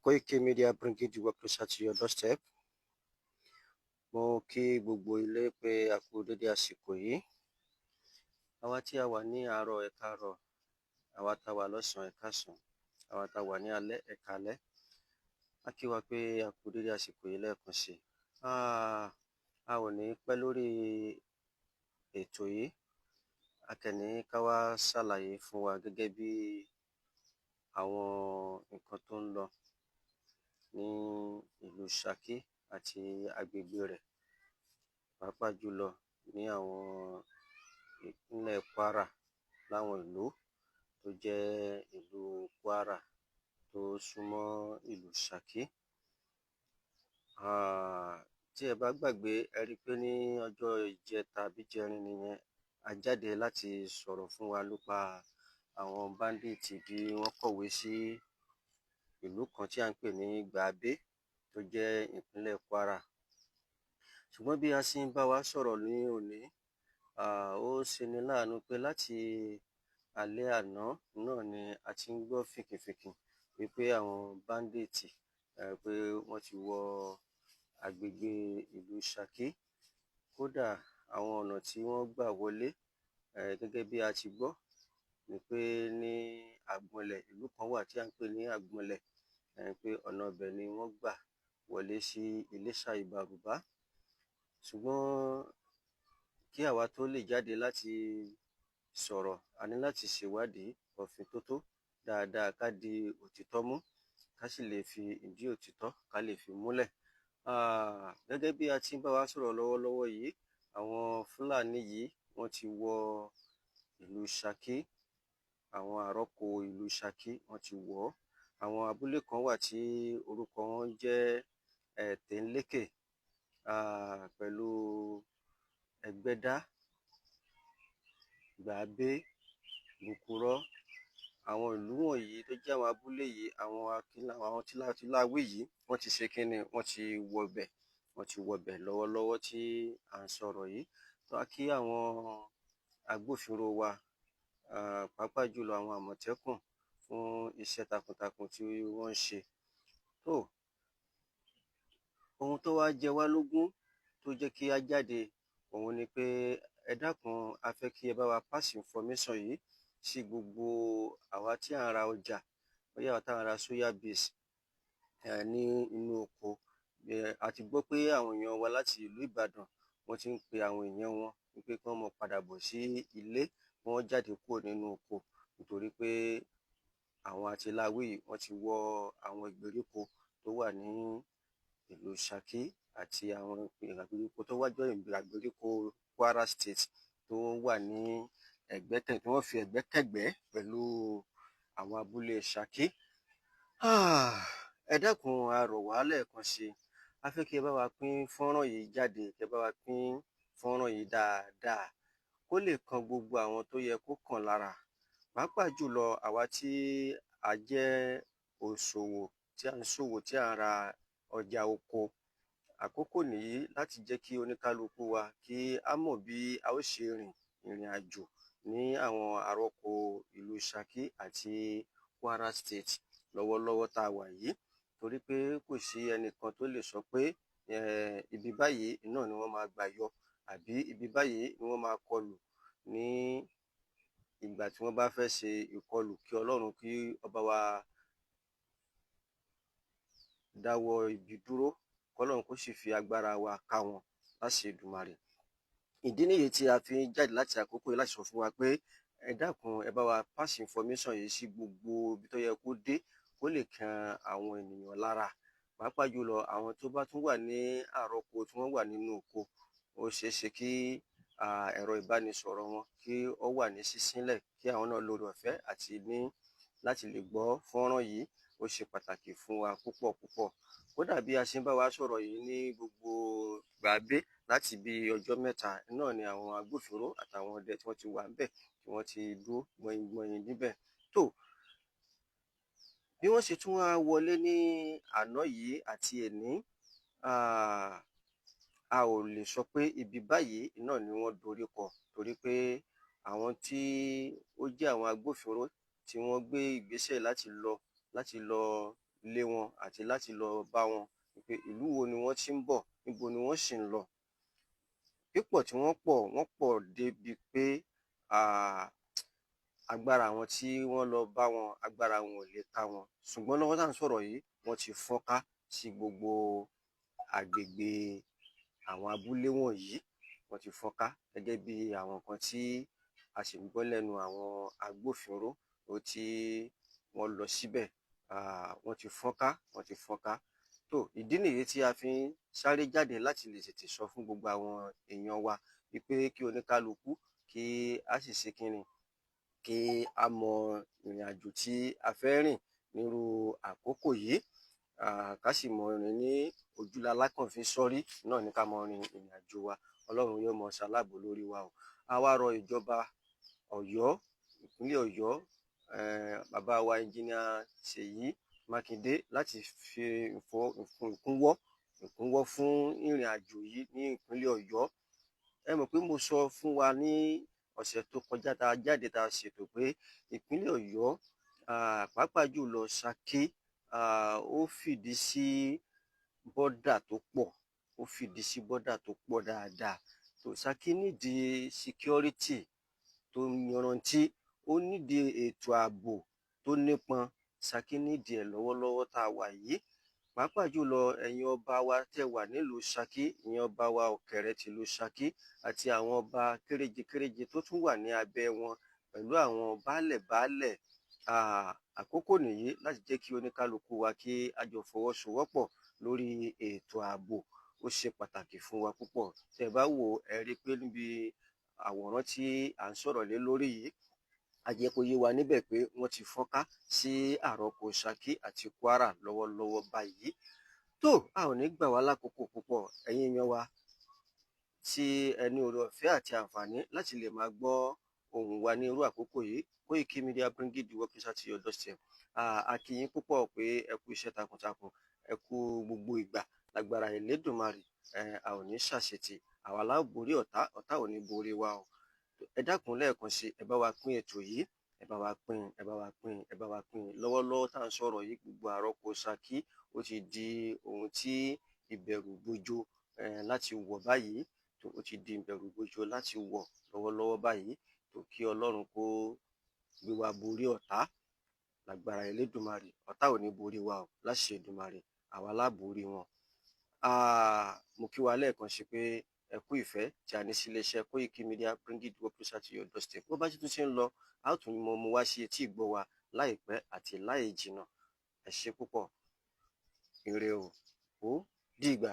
Koiki Media bringing the work closer to your doorstep. Mo kí gbogbo ilé pé a kú dédé àsìkò yìí. Àwa tí a wà ní àárọ̀ ẹ káàárọ̀, àwa tá a wà lọ́sàn-án ẹ káàsán, àwa tá a wà ní alẹ́ ẹ káalẹ́. A kí wa pé a kú dédé àsìkò yìí lẹ́ẹ̀kan sí i. A ò ní pẹ́ lórí ètò yìí. A kàn ní ká wá ṣàlàyé fún wa gẹ́gẹ́ bí àwọn nǹkan tó ń lọ ní ìlú Ṣakí àti agbègbè rẹ̀, pàápàá jùlọ ní àwọn ìpínlẹ̀ Kwara, láwọn ìlú tó jẹ́ ìlú Kwara tó súnmọ́ ìlú Ṣakí. Tí ẹ bá gbàgbé, ẹ rí i pé ní ọjọ́ ìjẹta àbí ìjẹrin nìyẹn, a jáde láti sọ̀rọ̀ fún wa nípa àwọn bandit bí wọ́n kọ̀wé sí ìlú kan tí à ń pè ní Gbàbé tó jẹ́ ìpínlẹ̀ Kwara. Ṣùgbọ́n bí a ṣe ń bá wa sọ̀rọ̀ ní òní, ó ṣeni láàánú pé láti alẹ́ àná náà ni a ti ń gbọ́ fìnkìfìnkì wípé àwọn bandit pé wọ́n ti wọ agbègbè ìlú Ṣakí. Kódà àwọn ọ̀nà tí wọ́n gbà wọlé, gẹ́gẹ́ bí a ti gbọ́, ni pé ní Àgbọnlẹ̀, ìlú kan wà tí à ń pè ní Àgbọnlẹ̀, pé ọ̀nà ibẹ̀ ni wọ́n gbà wọlé sí Iléṣà Ìbàrùbá. Ṣùgbọ́n kí àwa tó lè jáde láti sọ̀rọ̀, a ní láti ṣèwádìí ọ̀fíntótó dáadáa, ká di òtítọ́ mú, ká sì lè fi ìdí òtítọ́ ká lè fi múlẹ̀. Gẹ́gẹ́ bí a ti ń bá wa sọ̀rọ̀ lọ́wọ́lọ́wọ́ yìí, àwọn Fúlàní yìí wọ́n ti wọ ìlú Ṣakí, àwọn àrọ́kò ìlú Ṣakí wọ́n ti wọ̀ ọ́. Àwọn abúlé kan wà tí orúkọ wọn jẹ́ Tẹ̀ńlékè, pẹ̀lú Ẹgbẹ́dá, Gbàbé, Bùkúrọ́. Àwọn ìlú wọ̀nyí tó jẹ́ àwọn abúlé yìí, àwọn tíláwí yìí, wọ́n ti ṣe kíni, wọ́n ti wọbẹ̀ lọ́wọ́lọ́wọ́ tí à ń sọ̀rọ̀ yìí. Tó a kí àwọn agbófinró wa, pàápàá jùlọ àwọn Àmọ̀tẹ́kùn, fún iṣẹ́ takuntakun tí wọ́n ń ṣe. Ohun tó wá jẹ wá lógún tó jẹ́ kí a jáde, òun ni pé ẹ dákun, a fẹ́ kí ẹ bá wa pass information yìí sí gbogbo àwa tí à ń ra ọjà, bóyá àwa tá à ń ra soya beans ní inú oko. A ti gbọ́ pé àwọn èèyàn wa láti ìlú Ìbàdàn wọ́n ti ń pe àwọn èèyàn wọn wípé kí wọ́n máa padà bọ̀ sí ilé, kí wọ́n jáde kúrò nínú oko, nítorí pé àwọn atiláwí yìí wọ́n ti wọ àwọn ìgbèríko tó wà ní ìlú Ṣakí àti àwọn ìgbèríko tó wà jẹ́ ìgbèríko Kwara State tó wà ní tí wọ́n fi ẹ̀gbẹ́kẹ̀gbẹ́ pẹ̀lú àwọn abúlé Ṣakí. Ẹ dákun, a rọ̀ wá lẹ́ẹ̀kan sí i. A fẹ́ kí ẹ bá wa pín fọ́nrán yìí jáde, kí ẹ bá wa pín fọ́nrán yìí dáadáa, kó lè kan gbogbo àwọn tó yẹ kó kàn lára, pàápàá jùlọ àwa tí a jẹ́ òṣòwò, tí à ń ṣòwò, tí à ń ra ọjà oko. Àkókò nìyí láti jẹ́ kí oníkálukú wa kí á mọ̀ bí a ó ṣe rìn ìrìn àjò ní àwọn àrọ́kò ìlú Ṣakí àti Kwara State lọ́wọ́lọ́wọ́ tá a wà yìí, torí pé kò sí ẹnìkan tó lè sọ pé ibi báyìí náà ni wọ́n máa gbà yọ, àbí ibi báyìí ni wọ́n máa kọlù ní ìgbà tí wọ́n bá fẹ́ ṣe ìkọlù. Kí Ọlọ́run kí ó bá wa dáwọ́ ibi dúró, k'Ọlọ́run kó sì fi agbára wa ká wọn láṣẹ Èdùmàrè. Ìdí nìyí tí a fi ń jáde láti àkókò yìí láti sọ fún wa pé ẹ dákun, ẹ bá wa pass information yìí sí gbogbo ibi tó yẹ kó dé, kó lè kan àwọn ènìyàn lára, pàápàá jùlọ àwọn tó bá tún wà ní àrọ́kò, tí wọ́n wà nínú oko. Ó ṣeé ṣe kí ẹ̀rọ ìbánisọ̀rọ̀ wọn kí ó wà ní ṣíṣílẹ̀, kí àwọn náà lóore ọ̀fẹ́ àti láti lè gbọ́ fọ́nrán yìí. Ó ṣe pàtàkì fún wa púpọ̀ púpọ̀. Kódà bí a ṣe ń bá wa sọ̀rọ̀ yìí ní gbogbo Gbàbé, láti bí ọjọ́ mẹ́ta náà ni àwọn agbófinró àtàwọn ọdẹ tí wọ́n ti wà ńbẹ̀, tí wọ́n ti dúró gbọ̀yìn níbẹ̀. Bí wọ́n ṣe tún wá wọlé ní àná yìí àti èní, a ò lè sọ pé ibi báyìí náà ni wọ́n dorí kọ, torí pé àwọn tí ó jẹ́ àwọn agbófinró tí wọ́n gbé ìgbésẹ̀ láti lọ lé wọn àti láti lọ bá wọn pé ìlú wo ni wọ́n ti ń bọ̀, níbo ni wọ́n sì ń lọ. Pípọ̀ tí wọ́n pọ̀ débi pé agbára àwọn tí wọ́n lọ bá wọn, agbára wọn ò lè ká wọn. Ṣùgbọ́n lọ́wọ́ tá à ń sọ̀rọ̀ yìí, wọ́n ti fọ́nká sí gbogbo agbègbè àwọn abúlé wọ̀nyí. Wọ́n ti fọ́nká gẹ́gẹ́ bí àwọn nǹkan tí a sì ń gbọ́ lẹ́nu àwọn agbófinró tí wọ́n lọ síbẹ̀. Wọ́n ti fọ́nká. Tó ìdí nìyí tí a fi ń sáré jáde láti lè tètè sọ fún gbogbo àwọn èèyàn wa wípé kí oníkálukú kí a sì ṣe kíni, kí a mọ ìrìn àjò tí a fẹ́ rìn nírú àkókò yìí. Ká sì mọ rìn ní ojúlalákàn fi sọ́rí, náà ni ká mọ rin ìrìn àjò wa. Ọlọ́run yóò mọ ṣaláàbò lórí wa o. A wá rọ ìjọba Ọ̀yọ́, ìpínlẹ̀ Ọ̀yọ́, bàbá wa Engineer Ṣèyí Mákindé láti fi ìkúnwọ́ fún ìrìn àjò yìí ní ìpínlẹ̀ Ọ̀yọ́. Ẹ mọ̀ pé mo sọ fún wa ní ọ̀sẹ̀ tó kọjá tá a jáde tá a ṣètò pé ìpínlẹ̀ Ọ̀yọ́, pàápàá jùlọ Ṣakí, ó fìdí sí bọ́dà tó pọ̀ dáadáa. So Ṣakí nídìí security tó yanrantí, ó nídìí ètò ààbò tó nípọn. Ṣakí nídìí ẹ̀ lọ́wọ́lọ́wọ́ tá a wà yìí. Pàápàá jùlọ ẹ̀yin ọba wa tẹ́ wà nílùú Ṣakí, ìyẹn ọba wa Ọ̀kẹ̀rẹ̀ tìlú Ṣakí àti àwọn ọba kéréje tó tún wà ní abẹ́ wọn pẹ̀lú àwọn baálẹ̀. Àkókò nìyí láti jẹ́ kí oníkálukú wa kí a jọ fọwọ́sowọ́pọ̀ lórí ètò ààbò. Ó ṣe pàtàkì fún wa púpọ̀. Tẹ́ bá wò ẹ rí pé níbi àwòrán tí à ń sọ̀rọ̀ lé lórí yìí, a jẹ́ kó yé wa níbẹ̀ pé wọ́n ti fọ́nká sí àrọ́kò Ṣakí àti Kwara lọ́wọ́lọ́wọ́ báyìí. Tó a ò ní gbà wá lákòókò púpọ̀, ẹ̀yin èèyàn wa tí ẹ ní oore ọ̀fẹ́ àti àǹfààní láti lè máa gbọ́ ohùn wa ní irú àkókò yìí. Koiki Media bring the work closer to your doorstep. A kí yín púpọ̀ pé ẹ kú iṣẹ́ takuntakun, ẹ kú gbogbo ìgbà. Lágbára Elédùmarè, a ò ní ṣàṣetì, àwa la ó borí ọ̀tá, ọ̀tá ò ní borí wa o. Ẹ dákun lẹ́ẹ̀kan sí, ẹ bá wa pín ètò yìí, ẹ bá wa pín. Lọ́wọ́lọ́wọ́ tá à ń sọ̀rọ̀ yìí, gbogbo àrọ́kò Ṣakí ó ti di ohun tí ìbẹ̀rù bojo láti wọ̀ báyìí. Ó ti di ìbẹ̀rù bojo láti wọ̀ lọ́wọ́lọ́wọ́ báyìí. Tó kí Ọlọ́run kó gbé wa borí ọ̀tá. Lágbára Elédùmarè, ọ̀tá ò ní borí wa o. Láṣẹ Èdùmàrè, àwa la borí wọn. Mo kí wa lẹ́ẹ̀kan sí pé ẹ kú ìfẹ́ tí a ní sí iléeṣẹ́ Koiki Media bring the work closer to your doorstep. Bó bá tún ṣe ń lọ, a ó tún mọ mú wá sí etí ìgbọ́ wa láìpẹ́ àti láì jìnnà. Ẹ ṣé púpọ̀. Ire o. Ó dìgbà.